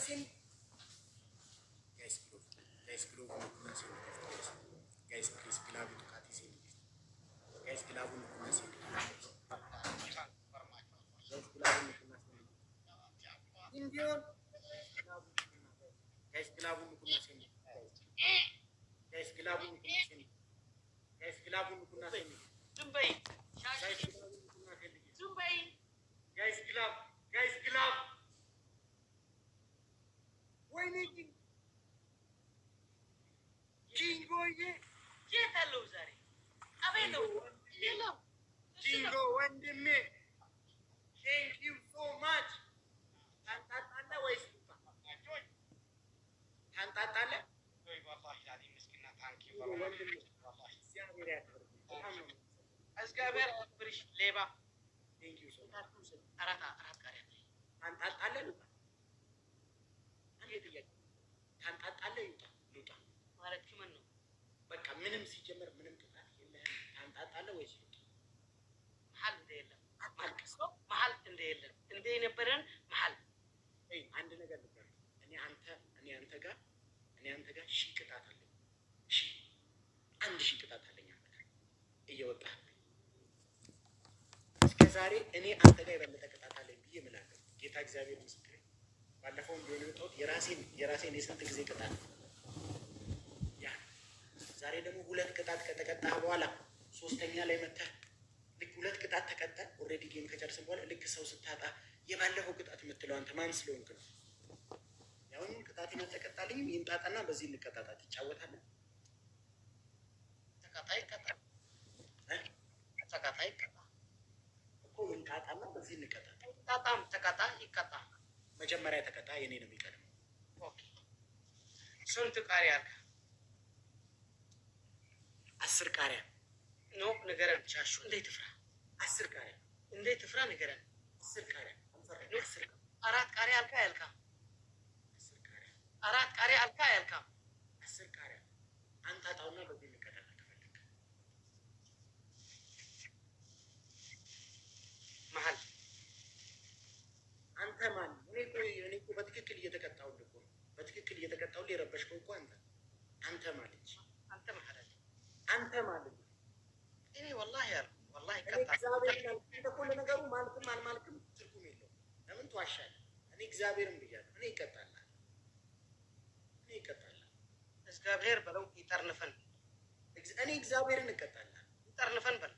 send. Guys, globe kuna send. Guys, please club to cut send. Guys, club kuna send. Guys, club kuna send. Indian. Guys, club kuna send. Guys, club kuna send. Guys, club kuna send. Zumbai. Zumbai. Guys, club. Guys, club. Waiting. Jingo ye. Get a loser. Avendo. Hello. Jingo wandeme. Thank you so much. Tantala waste. Tantala. Oi wallahi العظيم مسكينة thank you والله. أزكابر بريش ليبا. Thank you so much. أراك كاريا. Tantala lupa. Tantala lupa. ማለት ምን ነው? በቃ ምንም ሲጀመር ምንም ቅጣት የለም። ታንጣጣለ ወይስ መሀል እንደሌለም ማልቀስ ነው። መሀል እንደሌለም እንደ የነበረን መሀል አንድ ነገር ነበር። እኔ አንተ ጋር ሺህ ቅጣት አለኝ። አንድ ሺህ ቅጣት አለኝ። አንተ እየወጣህ እስከ ዛሬ እኔ አንተ ጋር የበለጠ ቅጣት አለኝ ብዬ እምላለሁ። ጌታ እግዚአብሔር ምስክሬ። ባለፈው ቢሆን የወጣሁት የራሴን የስንት ጊዜ ቅጣት ዛሬ ደግሞ 2 ቅጣት ከተቀጣህ በኋላ 3ኛ ላይ መተህ ልክ 2 ቅጣት ተቀጣህ። ኦልሬዲ ጌም ከጨረስን በኋላ ልክ ሰው ስታጣ የባለፈው ቅጣት የምትለው አንተ ማን ስለሆንክ ነው? ያው ቅጣት ተቀጣልኝ ይንጣጣና በዚህ እንቀጣጣ ትጫወታለህ። ተቀጣይ እኮ ይንጣጣና በዚህ እንቀጣጣ። ጣጣም ተቀጣ ይቀጣ። መጀመሪያ ተቀጣ የኔ ነው የሚቀድመው። ኦኬ ስንት ቃሪ አልክ? 10 ቃሪያ ነው ንገረን። ሻሹ እንዴት ፍራ? 10 ቃሪያ እንዴት ፍራ ንገረን። 10 ቃሪያ አንፈራ። 10 4 ቃሪያ አልካ ያልካ 10 ቃሪያ 4 ቃሪያ አልካ ያልካ 10 ቃሪያ አንተ አጣውና በዚህ ልቀጣጣ ከፈለክ መሀል አንተ ማን? እኔ እኮ በትክክል እየተቀጣሁልህ እኮ ነው። በትክክል እየተቀጣሁልህ የረበሽከው እኮ አንተ ማለት አንተ ማለት እኔ ወላሂ ቀጣ እንደ ሁሉ ነገሩ ማለትም አልማልክም ትርጉም የለውም። ለምን ትዋሻለህ? እኔ እግዚአብሔርን ብያለሁ። እኔ ይቀጣል። እግዚአብሔር በለው ይጠርንፈን። እኔ እግዚአብሔርን እቀጣለሁ። ይጠርንፈን በል።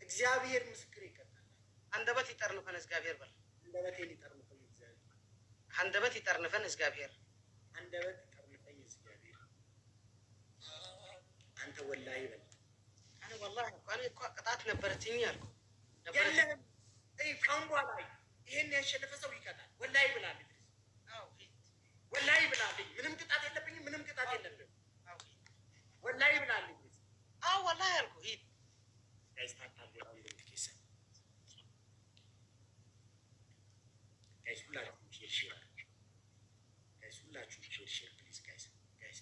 እግዚአብሔር ምስክር ይቀጣል። አንደበት ይጠርንፈን እግዚአብሔር በል። አንደበቴን ይጠርንፈን እግዚአብሔር። አንደበት ይጠርንፈን እግዚአብሔር። አንደበት ይጠርንፈን እግዚአብሔር። አንተ ወላሂ በል። እኔ ወላሂ እኮ ቅጣት ነበረችኝ አልኩ። የለም ካሁን በኋላ ይሄን ያሸነፈ ሰው ይቀጣል። ወላሂ ብላለች። አዎ ወላሂ ብላለች። ምንም ቅጣት የለብኝም። ምንም ቅጣት የለብኝም። አዎ ወላሂ ብላለች። አዎ ወላሂ አልኩ። ሂድ ጋይስ ታታሉ አንዱ ኬስ ጋይስ ሁላችሁም ሼር ጋይስ ሁላችሁም ሼር ፕሊዝ ጋይስ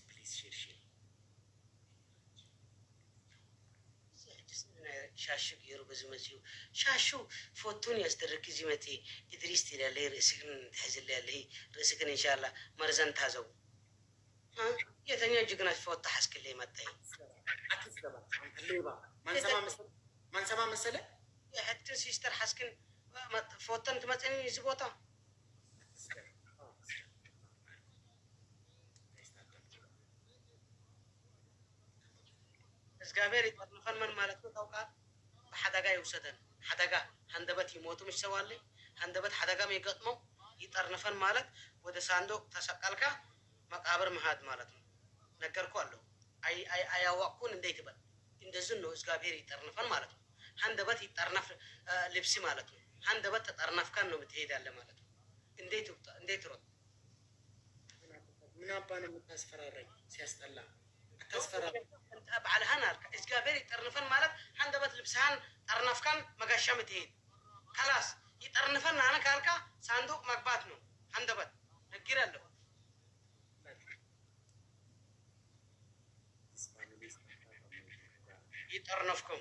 ፕሊዝ ሼር ሻሹ ገሩ በዝመሲው ሻሹ ፎቶን ያስደረክ ዝመቴ ኢድሪስ ትላለ ርዕስክን ትሕዝልያለ ርዕስክን ኢንሻአላህ መርዘን ታዘው የተኛ ጅግና ፎቶ ሐስክልይ መጣይ አትስገባ አንተሌባ ማንሰማ መሰለ የሐትን ሲስተር ሐስክን ፎቶን ትመጣኝ እዚህ ቦታ እግዚአብሔር ይጠርንፈን ምን ማለት ነው ታውቃለህ? በሐደጋ ይውሰደን። ሐደጋ አንደበት ይሞቱ ምሰዋለ አንደበት ሐደጋም ይገጥመው ይጠርንፈን ማለት ወደ ሳንዶቅ ተሰቀልካ መቃብር መሃድ ማለት ነው። ነገርኩ አለው አያዋቁን እንዴት ይበል እንደዚህ ነው። እግዚአብሔር ይጠርንፈን ማለት ነው። አንደበት ይጠርነፍ ልብስ ማለት ነው። አንደበት ተጠርነፍካን ነው የምትሄዳለ ማለት ነው። እንዴት ሮጥ ምን አባ ነው የምታስፈራራኝ? ሲያስጠላ አታስፈራራኝ። بعلهان إسقابير يترنفن مالك هندبت لبسان ترنفكان مقاشة متهيد خلاص يترنفن أنا كالكا صندوق مقباتنو هندبت نقير له يترنفكم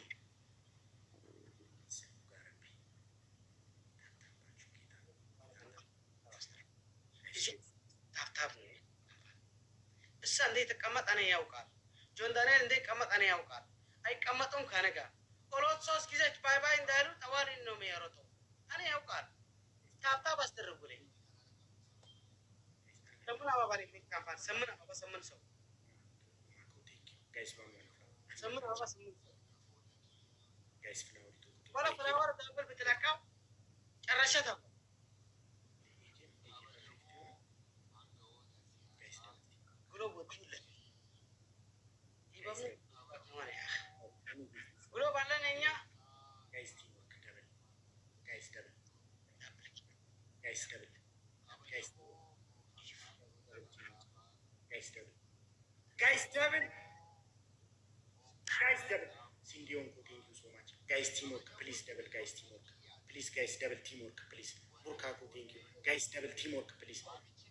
የተቀመጠ እኔ ያውቃል ጆን ዳንኤል እንደ ይቀመጥ እኔ ያውቃል አይቀመጡም ከነጋ ኦሎት ሶስት ጊዜ ባይ ባይ እንዳሉ ተዋሪን ነው የሚያሮጠው እኔ ያውቃል ታታ ባስደረጉልኝ ሰሙና ባባሪ ካምፓኒ ሰሙና ባባ ሰሙን ሰው ጋይስ ባማ ሰሙና ባባ ሰሙን ሰው ጋይስ ፍላወር ወላ ፍላወር ዳብል ብትለካው ጨረሻታ ግሎብ ወጥለ ይባም ግሎብ አለነኛ ጋይስ ቲም ወርክ ደብል ጋይስ ደብል ጋይስ ደብል ጋይስ ጋይስ ደብል ጋይስ ደብል ጋይስ ደብል ሲንዲዮን ቴንክ ዩ ሶ ማች ጋይስ ቲም ወርክ ፕሊዝ ደብል ጋይስ ቲም ወርክ ፕሊዝ ጋይስ ደብል ቲም ወርክ ፕሊዝ ቡርካኮ ቴንክ ዩ ጋይስ ደብል ቲም ወርክ ፕሊዝ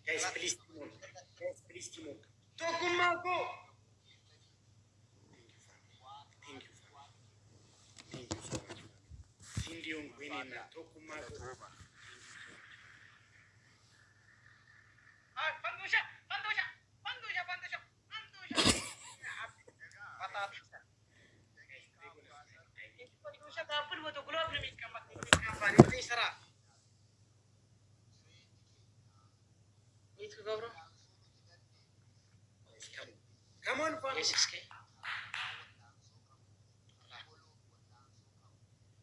ጋይስ ፕሊዝ ቲም ወርክ ጋይስ ፕሊዝ ቲም ወርክ ቶኩማኮ ቴንክ ዩ ቴንክ ዩ ሶ ማች ሲንዲዮን ወይኔና ቶኩማኮ Come on, fun. Yes, okay.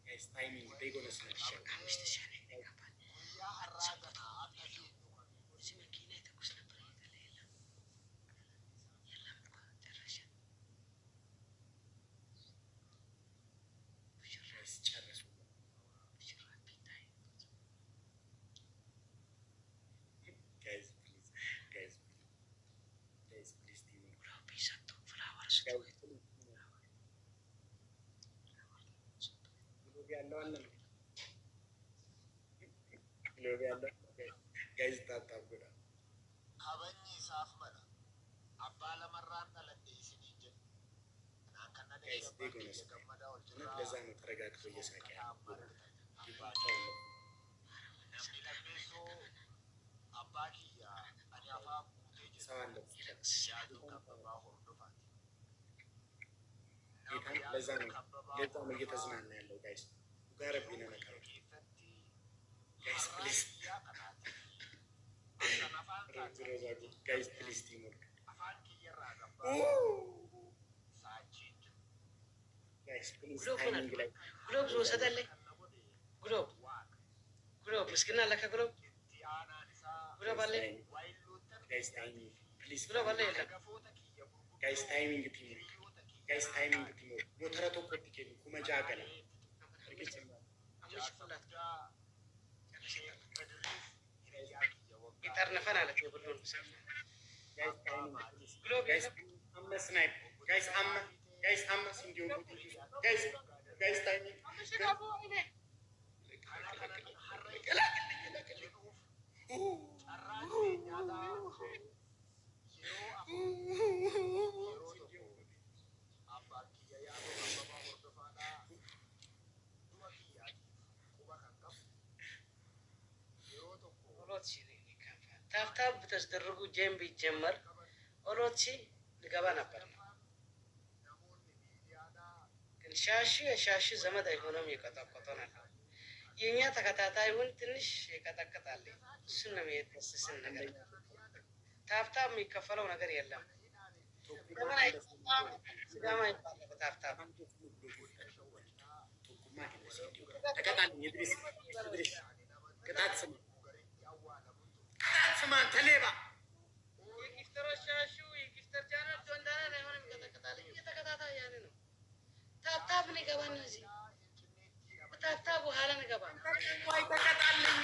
Guys, timing. They gonna snap. Mr. Shane, they got bad. Si makina ito ko sa pagkakalila. Yalam ko, terasya. Guys, charles. Guys, please. Guys, please. Guys, please, team. Bisa to flowers. Guys, tap good. Kabani safmana. Abala marranta ladisi nije. Nakana de Guys, they gonna snap. Let's go to the garage for yes, I can. Namila beso abaki ya anyafa kuteje. Sound of Yadu kababa hordofati. let's go እየተዝናና ያለው guys. ጋረቢና ነገር guys, please. Guys, please, teamwork. Guys, please, timing like. Globe so sadalle. Globe miskina laka globe. Globe alle. Guys, timing. Please. Globe alle la. Guys, timing teamwork. Guys, timing teamwork. Motara to kotti ke kuma jagala. Amish fulat. Gitar nafana la ke bulun. Guys, timing. Globe Guys, amma snipe. Guys, amma sindio. Guys, timing. ታብታብ ብታስደርጉ ጄም ቢጀመር ኦሎቺ ልገባ ነበር። ግን ሻሺ ዘመድ አይሆንም ይቀጠቀጠናል። የኛ ተከታታዩን ትንሽ ይቀጠቅጣል። እሱን ነው የሚያስስን ነገር። ታብታብ የሚከፈለው ነገር የለም። ለምን አይጣጣም? ስጋማ ይባላል ታብታብ ስማን ተሌባ የጊፍተር ሻሹ የጊፍተር ቻናል ጆንዳና አይሆንም ይቀጠቅጣል። እየተከታታይ ያለ ነው። ታብታብ ነው ይገባ ነው እዚህ ታብታብ በኋላ ነው ይገባ ወይ ተቀጣልኝ።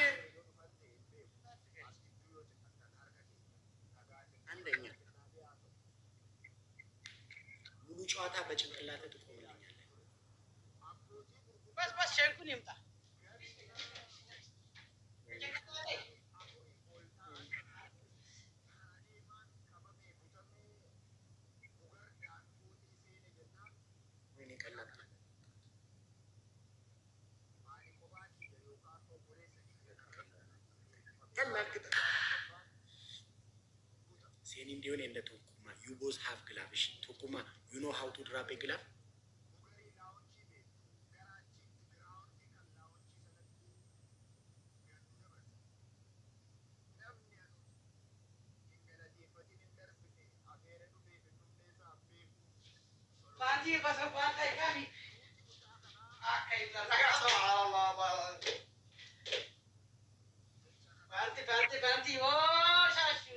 አንደኛ ሙሉ ጨዋታ በጭንቅላት ትቆምልኛለህ። በስ ሸንኩን ይምጣ ሴኒ እንዲሆን የለተውኩ Tokuma, you both have glove. Tokuma, you know how to drop a glove? Banti pasal pantai kami. Subhanallah. Banti. Oh, Shashu.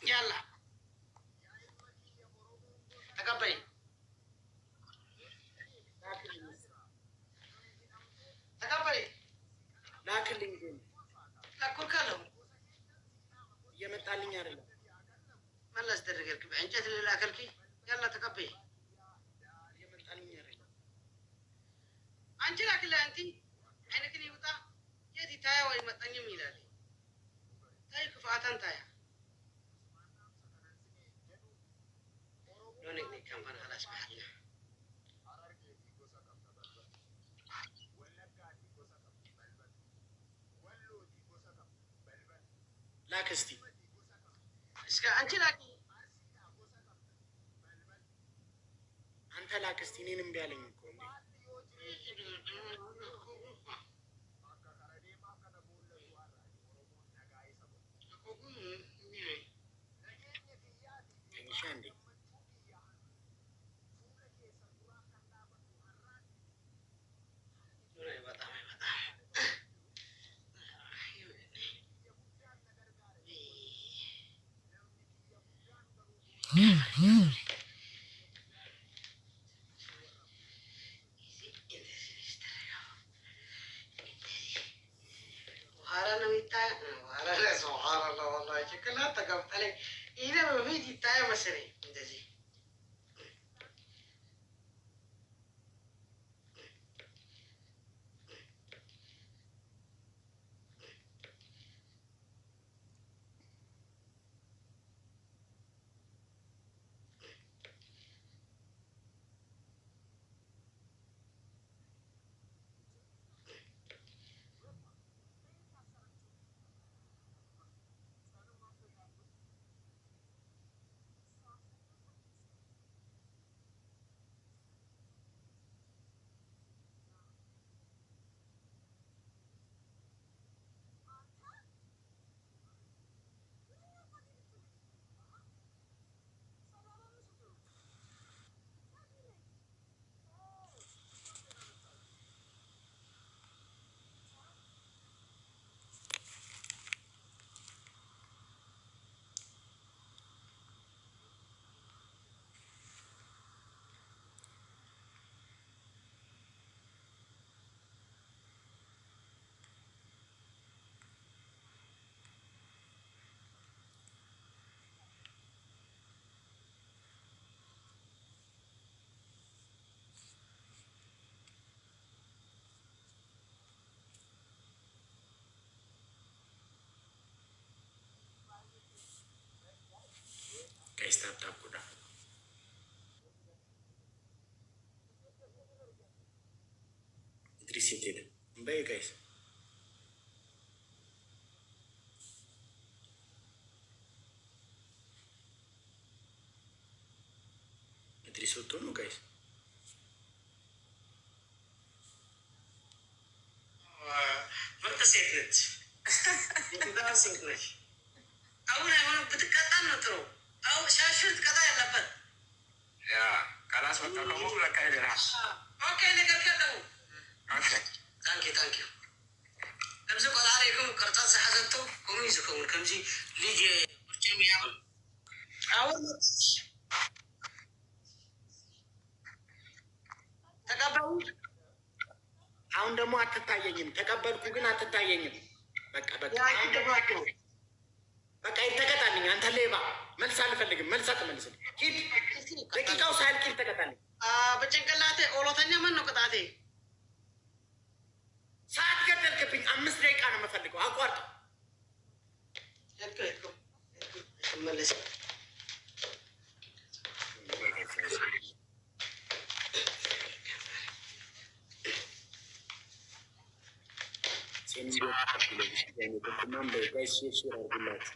Yalla. Takabai. Takabai. ላክልኝ Takul kalau. እየመጣልኝ አይደለም Malas derger ki enjet le lakal ki. Yalla takabai. እየመጣልኝ አይደለም አንቺ ላክልህ አንቲ አይነክን ይውጣ የት ይታያ ወይ መጣኝም ይላል ታይ ክፋታን ታያ ሎኔክ ኔ ካምፓን ሀላስ ባህል ላክ እስቲ እስከ አንቺ ላኪ አንተ ላክ እስቲ እኔን እምቢ አለኝ እኮ እንዴ ትንሽ አንዴ subhanallah wallahi ችግር ተቀምጠለኝ ይሄ በፊት ይታያ መሰለኝ እንደዚህ ጋይስ ታፕታፕ ጎዳ ኢድሪስ የት ሄደ በይ ጋይስ ኢድሪስ ወጥቶ ነው ጋይስ ምርጥ ሴት ነች የትዳር ሴት ነች አሁን አይሆንም ብትቀጣ ነው ጥሩ አው ሻሽር ትቀጣ ያለበት ያ ካላስ ወጣ ከሞ ለካ ይደራል ኦኬ ነገር ከደው ኦኬ ታንኪ ከምዚ ቆላሪኩም ቅርጻት ሰሓዘቶ ከምኡ ዝከውን ከምዚ ልጅ ብርጭም ያብል አሁን ተቀበሉ አሁን ደግሞ አትታየኝም ተቀበልኩ ግን አትታየኝም በቃ ይተቀጣልኝ አንተ ሌባ መልስ አልፈልግም መልስ አትመልስልኝ ሂድ ደቂቃው ሳያልቅ ይተቀጣልኝ በጭንቅላቴ ኦሎተኛ ምን ነው ቅጣቴ ሰዓት ገደልክብኝ 5 ደቂቃ ነው የምፈልገው አቋርጥ ሄድኩ መለስ ማን በጋይስ ሼር አድርጉላችሁ።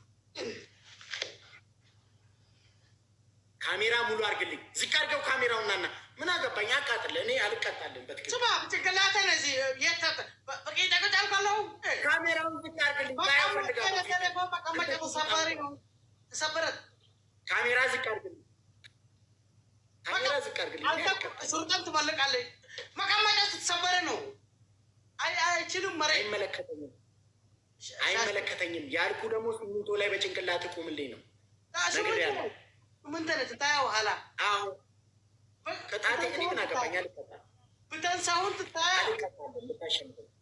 ካሜራ ሙሉ አድርግልኝ። ዝቅ አድርገው ካሜራውን ናና ምን አገባኝ? አቃጥል። እኔ አልቀጣልን። በትክክል ስማ ጭንቅላቴ ነዚህ የት በቂጤ ቁጭ አልካለሁ። ካሜራውን ዝቅ አድርግልኝ። ቴሌፎን መቀመጫ ተሰባሪ ነው ተሰበረት። ካሜራ ዝቅ አድርግልኝ። ካሜራ ዝቅ አድርግልኝ። ሱልጣን ትመልቃለች። መቀመጫ ስትሰበረ ነው። አይችልም። መረ አይመለከተኝም፣ አይመለከተኝም ያልኩ ደግሞ ሲሚንቶ ላይ በጭንቅላት ቁምልኝ ነው ነግሬያለሁ። ምን ተነት ታያው ኋላ አዎ ቅጣቴ እኔ ምን አገባኝ? አልቀጣም። ብተንሳውን ትታያ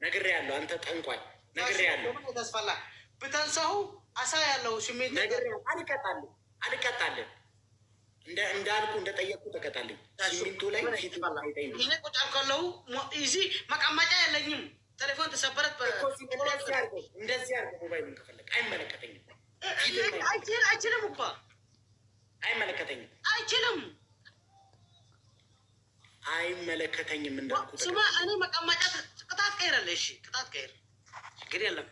ነግሬያለሁ። አንተ ጠንቋይ ነግሬያለሁ። ተስፋላ ብተንሳው አሳ ያለው ስሜት ነግሬያለሁ። አልቀጣልም፣ አልቀጣልን እንዳልኩ እንደጠየቅኩ ተቀጣልኝ። ሲሚንቶ ላይ ፊት አይጠይም። እኔ ቁጭ አልካለሁ። እዚህ መቀመጫ የለኝም። ቴሌፎን ተሰበረት። እንደዚህ አድርገው ሞባይሉን ከፈለግ አይመለከተኝም። አይችልም እኮ አይመለከተኝም፣ አይችልም፣ አይመለከተኝም እንዳልኩ ስማ። እኔ መቀመጫ ቅጣት ቀይራለሁ። እሺ ቅጣት ቀይር ግን የለም።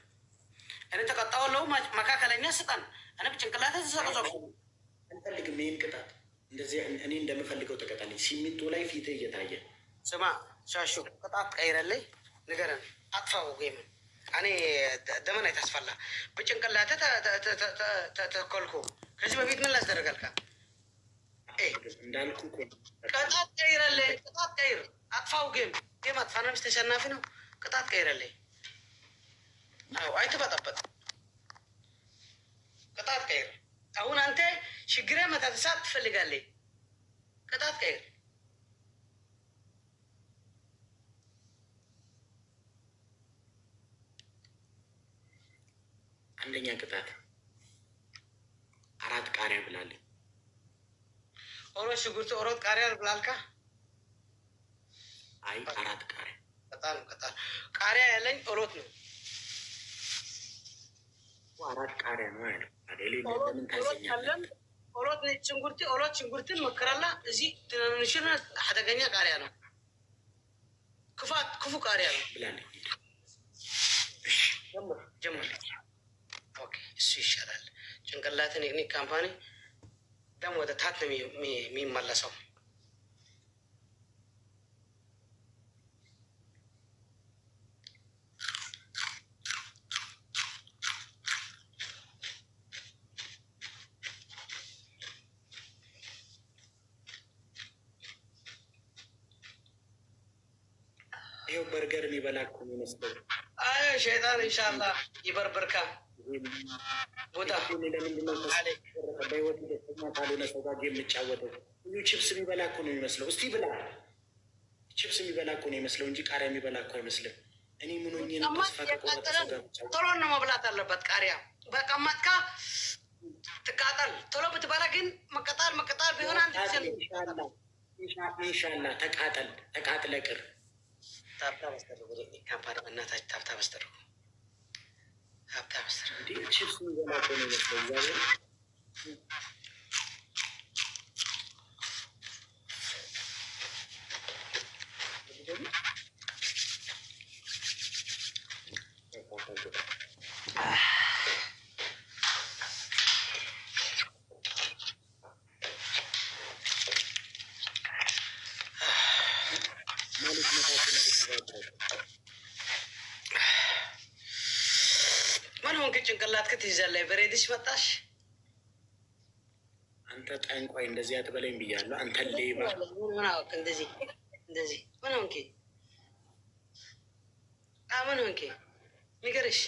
እኔ ተቀጣዋለሁ። መካከለኛ ስጠን። እኔ በጭንቅላት ተሰቀሰቁ። አልፈልግም ይህን ቅጣት። እንደዚህ እኔ እንደምፈልገው ተቀጣልኝ። ሲሚንቶ ላይ ፊት እየታየ ስማ። ሻሹ ቅጣት ቀይራለሁ። ንገረን። አጥፋው ጌም እኔ ደመና ታስፈላ በጭንቅላት ተኮልኩ። ከዚህ በፊት ምን ላስደረጋልካ? እንዳልኩ ቅጣት ቀይራለሁ። ቅጣት ቀይር። አጥፋው ጌም አጥፋና ምስ ተሸናፊ ነው። ቅጣት ቀይራለሁ። አዎ አይተበጠበጥ። ቅጣት ቀይር። አሁን አንተ ችግሬ መታተሳት ትፈልጋለህ። ቅጣት ቀይር። አንደኛ ቅጣት 4 ቃሪያ ብላለኝ። ኦሮት ሽጉርት ኦሮት ቃሪያ ብላልካ? አይ 4 ቃሪያ ቅጣት ቃሪያ ያለኝ ኦሮት ነው። 4 ቃሪያ ነው ያለው አደሌ። ለምን ታዘኛለህ? ኦሮት ሽንጉርቲ ኦሮት ሽንጉርትን መከራላ እዚህ ትንንሽና አደገኛ ቃሪያ ነው። ክፉ ቃሪያ ነው ብላለኝ። ጀምር። ኦኬ እሱ ይሻላል። ጭንቅላትን ቴክኒክ ካምፓኒ ደም ወደ ታት ነው የሚመለሰው። ይኸው በርገር የሚበላ እኮ ነው የሚመስለው። አይ ሸይጣን ኢንሻአላህ ይበርበርካ ቦታ በህይወት ደስተኛ ካልሆነ ሰው ጋር የምጫወተው ብዙ ችፕስ የሚበላ እኮ ነው የሚመስለው። እስቲ ብላ። ችፕስ የሚበላ እኮ ነው የሚመስለው እንጂ ቃሪያ የሚበላ እኮ አይመስልም። እኔ ምን ሆኜ ነው ተስፋ ከቆረጠ ሰው ጋር የምጫወተው? ቶሎ ነው መብላት አለበት ቃሪያ። በቀማጥካ ትቃጠል። ቶሎ ብትበላ ግን መቀጣል ቢሆን አንድ ጊዜ ኢንሻላህ ተቃጥለ ቅር ታብታብ አስደርጉ። ካምፓኒ በእናታችሁ ታብታብ አስደርጉ። ታብታብ አስደርጉ። ችፕስ የሚበላ እኮ ነው የሚመስለው። እግዚአብሔር ምን ሆንክ? ጭንቅላት ክትይዛለህ? በሬድሽ መጣሽ? አንተ ጠንቋይ እንደዚህ አትበለኝ ብያለሁ። አንተ ሌባ ምን አወቅ? እንደዚህ ምን ሆንክ? ምን ሆንክ? ንገርሽ።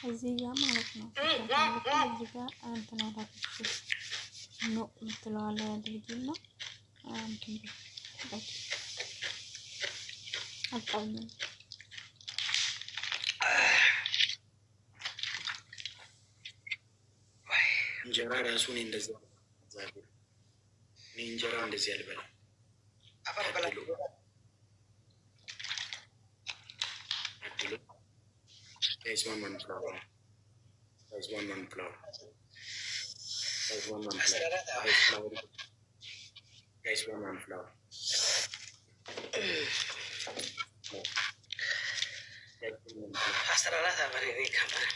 እዚህ ጋ ማለት ነው። እዚህ ጋ እንትን አላደረግሽም ነው የምትለዋለ ያድርጊና እንትን አጣውኝ እንጀራ ራሱ እኔ እንደዚህ እኔ እንጀራ እንደዚህ አልበላም። አፈር በላ አይስማማም። Guys, one flower. Guys, one flower. Guys, one flower. Astralata bani kampana.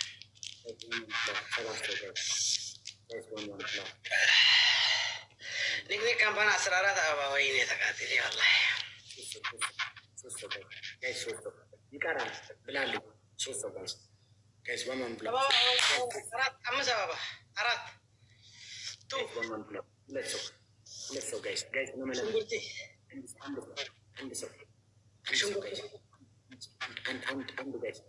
Nikni kampana astralata bawa ini tak hati Allah. Guys, you can't blindly. Guys, one block. Arat, amma sababa. Arat. Tu. One block. Let's go, guys. Guys, no matter. Sungurti. And so. Sungurti. And guys.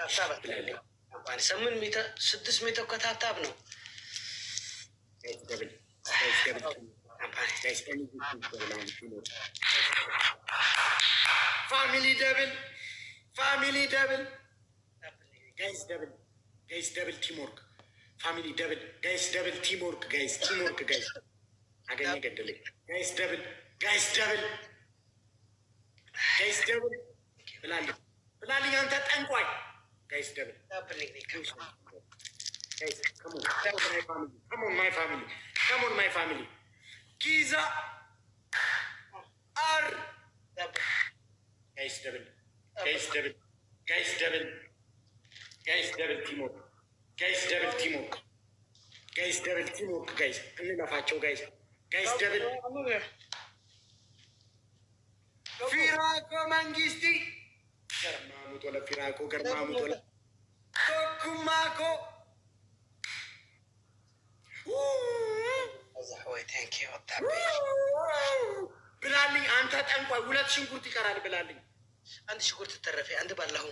Sabat. Kampana. Semen meter, 6 meter kata tab no. Guys, double. Kampana. Guys, family double. Guys, double teamwork. Family double. Guys, double teamwork. Guys. Again, you get the link. Guys, double. Belali on that and why? Guys, double. Guys, come on, my family. Giza R. Guys, double teamwork. Guys. And then Facho, guys. Guys, double. Firaco Mangisti. Garmamutola, Firaco, Garmamutola. Tokumako. Thank you. Bilaling antat ang kwa ulat singkurti karan bilaling. Andi syukur terrefe, andi ballahu.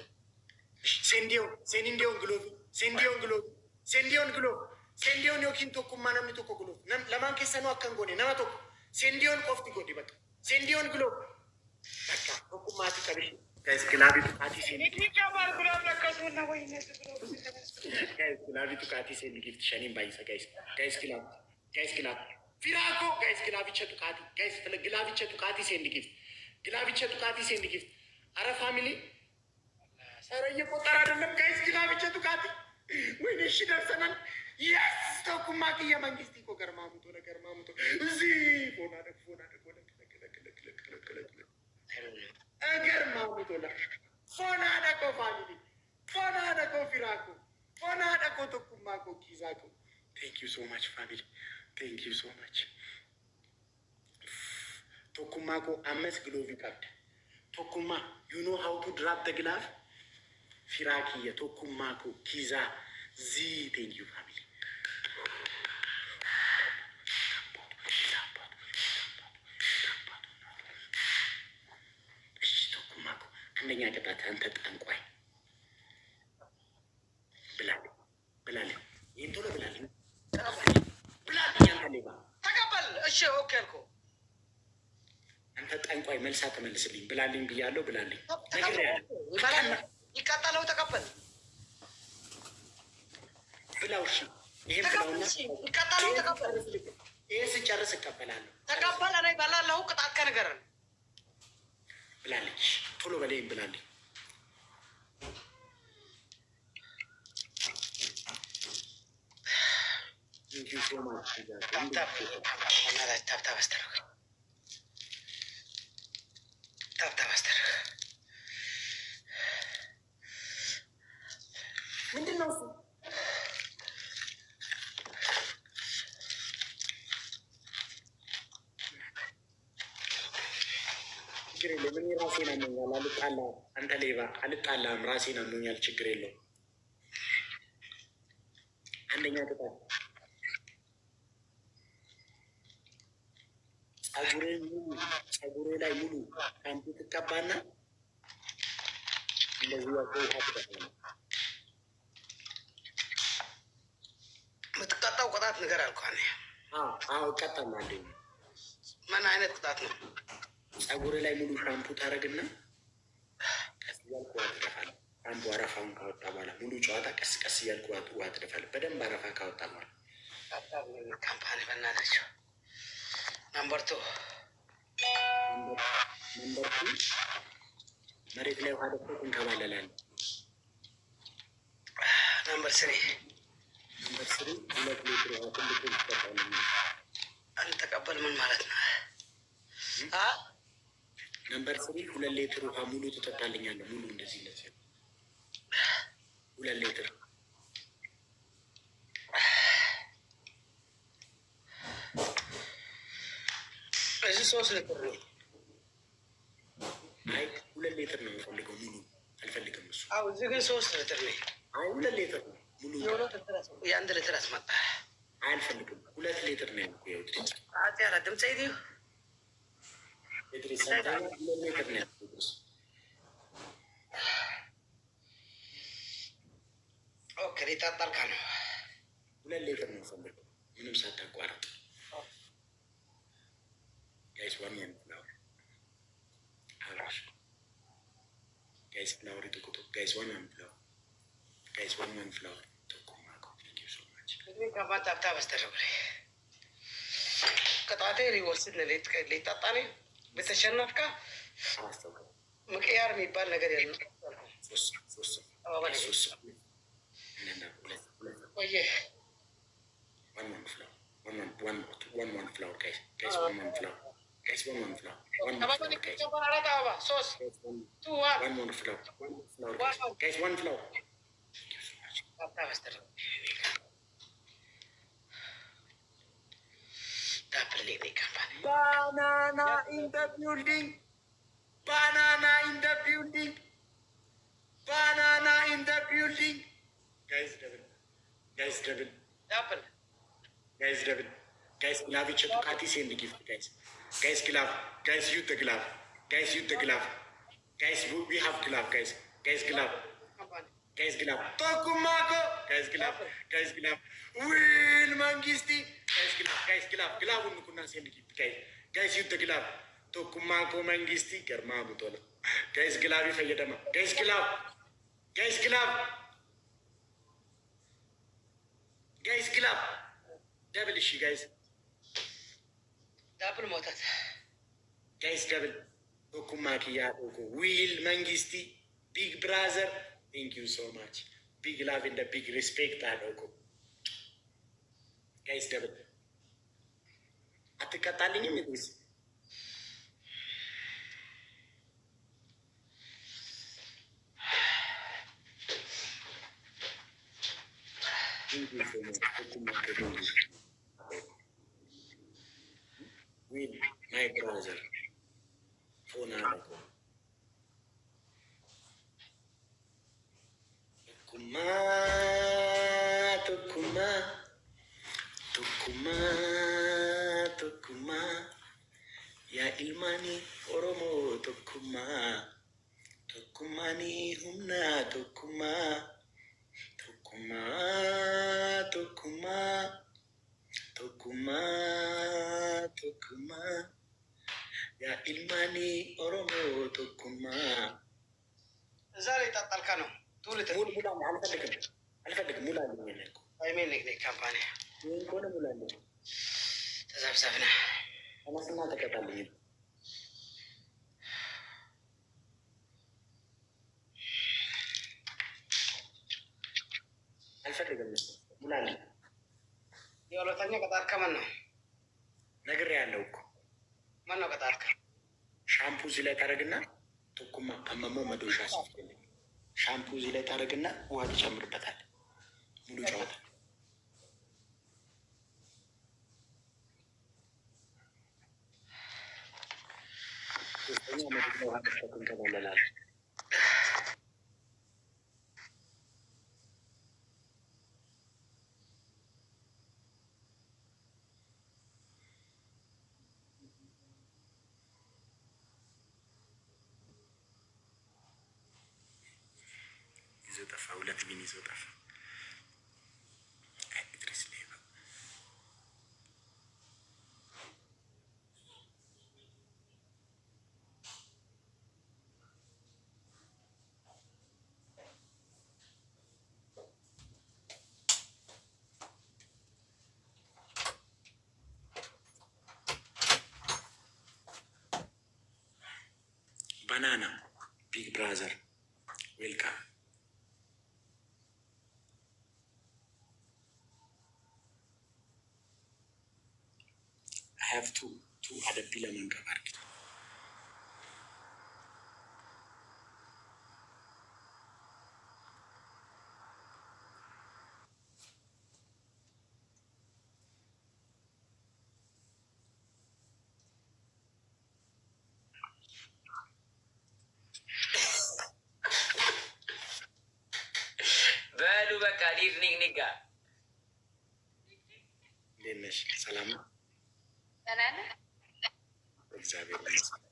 Sendion yokin to kumana mi to ko globe. Laman kesano akan gone nama to. Sendion kofti godi bat. Sendion globe. Taka hukumati kabishi. Guys, kilabi to kati sen. Nikni kabar gulab lakasuna na wahine se globe. Guys, kilabi to kati sen gift shanim baisa guys. Guys, kilab. Firaco, guys, gilabi chatukati. Guys, gilabi chatukati sen gift. Ara family. Ara ye kotara dalam guys gilabi chatukati. Wini shidar sanan. Yes, to kumaki ya mangisti ko garmamu to. Zi, fona da. Garmamu to la. Fona da ko family. Fona da ko Firaco. Fona da ko to kumako kizako. Thank you so much, family. Thank you so much. Tokumako ames glove card. Tokuma, you know how to drop the glove? Firaki, Tokumako, Kiza, Z. Thank you, family. Tokumako, and then I get that and quite. Bilali. Into the Bilali. ተቀበል እሺ ኦኬ አልኩ አንተ ጠንቋይ መልስ አትመልስልኝ ብላልኝ ብያለሁ ብላልኝ ይቀጣለው ተቀበል ብላው እሺ ይሄን ብላውና ይቀጣለው ተቀበል ይሄ ስጨርስ እቀበላለሁ ተቀበል እኔ ባላለው ቅጣት ከነገረን ብላልኝ ቶሎ በለኝ ብላልኝ Thank you so much. Tap aster. Mending no. ችግር የለውም እኔ ራሴን አሞኛል አልጣላም አንተ ሌባ አልጣላም ራሴን አሞኛል ችግር የለውም አንደኛ ቅጣት ጸጉሬ ላይ ሙሉ ካምፑ ትቀባና እንደዚህ ያለው አጥተህ የምትቀጣው ቅጣት ነገር አልኳን አዎ እቀጣለሁ ምን አይነት ቅጣት ነው ጸጉሬ ላይ ሙሉ ሻምፑ ታረግና ቀስ እያልኩ አትደፋለህ ሻምፑ አረፋውን ካወጣ በኋላ ሙሉ ጨዋታ ቀስ ቀስ እያልኩ አትደፋለህ በደንብ አረፋ ካወጣ በኋላ ካምፓኒ በእናታቸው ነምበር 2 መሬት ላይ ውሃ ደፍተህ ትንከባለላለህ ነምበር 3 ነምበር 3 2 ሊትር ውሃ ትልቁ ትጠጣለህ። አልተቀበል ምን ማለት ነው? ነምበር 3 2 ሊትር ውሃ ሙሉ ትጠጣልኛለህ። ሙሉ እንደዚህ ለዚህ 2 ሊትር እዚህ 3 ሊትር ነው። አይ 2 ሊትር ነው የምፈልገው ሙሉ አልፈልግም እሱ። አዎ እዚህ ግን 3 ሊትር ነው። አይ 2 ሊትር ነው ሙሉ የአንድ ሊትር አስመጣ። አልፈልግም 2 ሊትር ነው ያልኩህ። ያው ድምፅ አጤራ ድምፅ አይዲዮ ድምፅ ሰምተኸኝ 2 ሊትር ነው ያልኩህ። ኦኬ ሊጣጣልካ ነው 2 ሊትር ነው የምፈልገው ምንም ሳታቋርጥ። ጋይስ ዋን ፍላወር አብራሽ ጋይስ ፍላወር ይጥቁጡ ጋይስ ዋን ፍላወር ጋይስ ዋን ፍላወር ተቆማቆ ቴንክ ዩ ሶ ማች ከማታ ሀብታ በስተረው ቅጣቴ ሊወስድ ሊጣጣ ነው። በተሸነፍካ ምቅያር የሚባል ነገር የለም። ቆየ one flower guys one flower guys one flower ሶስት one flower guys one flower. Thank you so much. Banana in the building. Banana in the building. Banana in the building. Guys double. Guys double. apple Guys double. Guys glove each other. Kati send the gift guys. Guys glove. Guys use the glove. Guys use the glove. Guys we have glove guys. Guys glove. Guys glove. Tokumako. Guys glove. Guys glove. Will Mangisti. Guys glove. Guys glove. Glove unnu kunna send the gift guys. Guys use the glove. Tokumako Mangisti. Garma mutola. Guys glove ifayadama. Guys glove. Guys glove. Guys glove. Double issue guys. double motat Guys double. Tokumaki ya oko. Will Mangisti. Big brother. Thank you so much. Big love and the big respect oko. Guys double. Atikataling mi this. Thank you so much. Tokumaki thank you. Will my brother. Phone oko. Tukuma, tukuma, tukuma, tukuma, ya ilmani oromo tukuma, tukumani humna tukuma, tukuma, tukuma, tukuma, tukuma, ya ilmani oromo tukuma. ዛሬ ጣጣልካ ነው ቱልት ሙሉ አልፈልግም ሙላ ነው አይሜን ነክ ካምፓኒ ሆነ ሙላ ነው ተዛብዛብና አማስና ተቀጣልኝ አልፈልግም ሙላ ነው የሁለተኛ ቀጣልካ ማን ነው ነገር ያለው እኮ ማን ነው ቀጣልካ ሻምፑ እዚህ ላይ ታደርግና ቱኩማ አመሞ መዶሻ ሲፈልግ ሻምፑ እዚህ ላይ ታደርግና ውሃ ትጨምርበታል። ሙሉ ጨዋታ ሶስተኛ መድግ ነው። ውሃ ተሸክም ተበለላል። ይዞ ጠፋ። ሁለት ቢን ይዞ ጠፋ። ኢድሪስ ሌባ ባናና ቢግ ብራዘር ዌልካም ሀቭ ቱ አደቢ ለመንቀባርግ በሉ በቃ ሊድ ኒጋ እንዴት ነሽ? ሰላም ነው? እግዚአብሔር ይመስገን።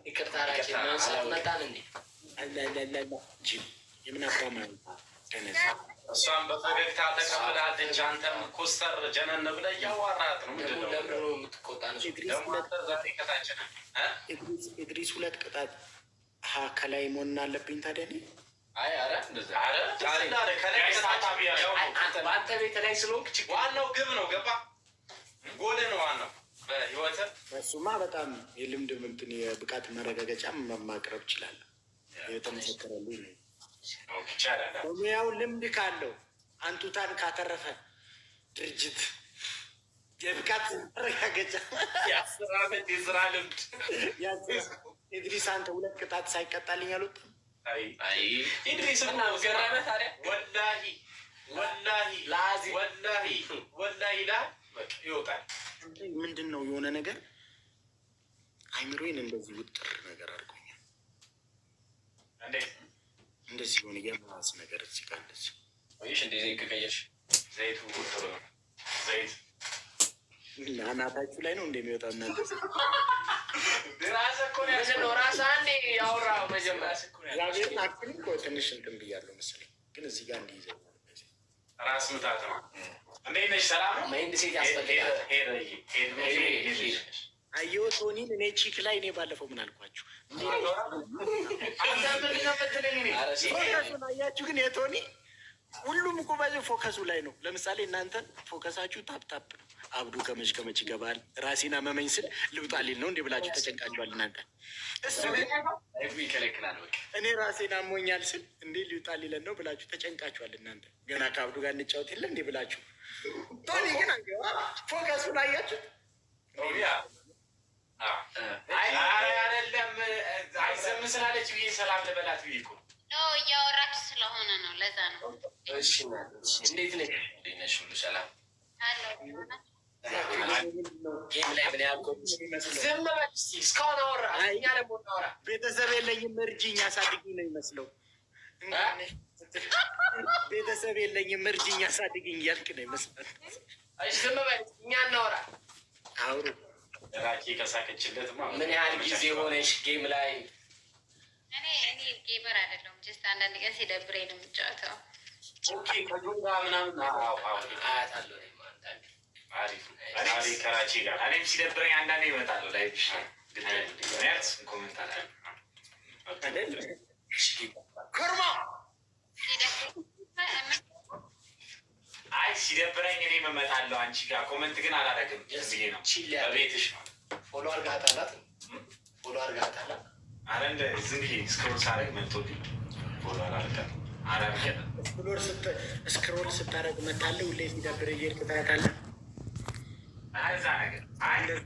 ይቅርታ መጣን እንዴ? የምን አባማ እሷን በፈገግታ ተቀብላለች። አንተም ኮስተር ጀነን ብለህ እያዋራት ነው። ለምን ነው የምትቆጣ? ኢድሪስ 2 ቅጣት ከላይ መሆን አለብኝ ታዲያ እኔ? አይ ኧረ በአንተ ቤት ላይ ስለሆንክ ዋናው ግብ ነው። ገባ ጎል ነው ዋናው በህይወት። እሱማ በጣም የልምድ እንትን የብቃት መረጋገጫ ማቅረብ እችላለሁ። የተመሰከረልኝ ነው። በሙያው ልምድ ካለው አንቱታን ካተረፈ ድርጅት የብቃት መረጋገጫ የስራ ልምድ ኢድሪስ አንተ 2 ቅጣት ሳይቀጣልኝ አልወጣም። ኢድሪስ ገረመ ታዲያ። ወላሂ ይወጣል። ምንድን ነው የሆነ ነገር አይምሮዬን እንደዚህ ውጥር ነገር አድርጎኛል። እንደዚህ ሆነ የማስ ነገር እዚህ ጋር እንደዚህ ወይሽ እንደ ዘይት ከቀየርሽ ዘይቱ ዘይት አናታችሁ ላይ ነው እንደሚወጣው እናንተ ራስ አንዴ ያወራው መጀመሪያ እግዚአብሔርን አክል እኮ ትንሽ እንትን ብያለሁ መሰለኝ፣ ግን እዚህ ጋር እንዲይዘው ራስ ምታት ነው። እንዴት ነሽ? ሰላም ነው። መሄድ ሴት ያስፈልጋል። አየሁ ቶኒን እኔ ቺክ ላይ እኔ ባለፈው ምን አልኳችሁ? ፎከሱን አያችሁ? ግን የቶኒ ሁሉም እኮ ባይዘው ፎከሱ ላይ ነው። ለምሳሌ እናንተን ፎከሳችሁ ታፕታፕ ነው። አብዱ ከመች ከመች ይገባል። ራሴን አመመኝ ስል ልውጣልኝ ነው እንዴ ብላችሁ ተጨንቃችኋል እናንተ። እሱ ይከለክላል። እኔ ራሴን አሞኛል ስል እንዴ ሊውጣልኝ ነው ብላችሁ ተጨንቃችኋል እናንተ። ገና ከአብዱ ጋር እንጫወት የለ እንዴ ብላችሁ። ቶኒ ግን ፎከሱን አያችሁ? አይደለም አይዘም ስላለች ብዬ ሰላም ልበላት ብዬ እኮ እያወራችሁ ስለሆነ ነው። ለዛ ነው። እንዴት ነሽ? እንዴት ነሽ? ሁሉ ሰላም? እስካሁን አወራ። እኛ ደግሞ እናወራ። ቤተሰብ የለኝም እርጅኝ አሳድጊኝ ነው ይመስለው። ቤተሰብ የለኝም እርጅኝ አሳድጊኝ እያልክ ነው ይመስላል። ዝም በል፣ እኛ እናወራ። አውሩ። ራኪ ከሳከችለት ምን ያህል ጊዜ ሆነሽ ጌም ላይ? እኔ ጌመር አይደለሁም። ጀስት አንዳንድ ቀን ሲደብረኝ ነው የምጫወተው። ኦኬ ከጆን ጋር ምናምን አያታለሁ። አሪፍ ከራቺ ጋር እኔም ሲደብረኝ አንዳንዴ እመጣለሁ። ላይ ግንያት ኮሜንት አለ ኮርማ አይ ሲደብረኝ እኔ እመጣለሁ አንቺ ጋር። ኮሜንት ግን አላደርግም ብዬ ነው። በቤትሽ ነው። ፎሎ አድርጋታላት። ፎሎ አድርጋታላት። አረ እንደ ዝም ብዬ ስክሮል ሳደርግ መጥቶልኝ ፎሎ አላደርግም። ስክሮል ስታደርግ መጣለህ። ሁሌ ሲደብር እየሄድክ ታያታለህ።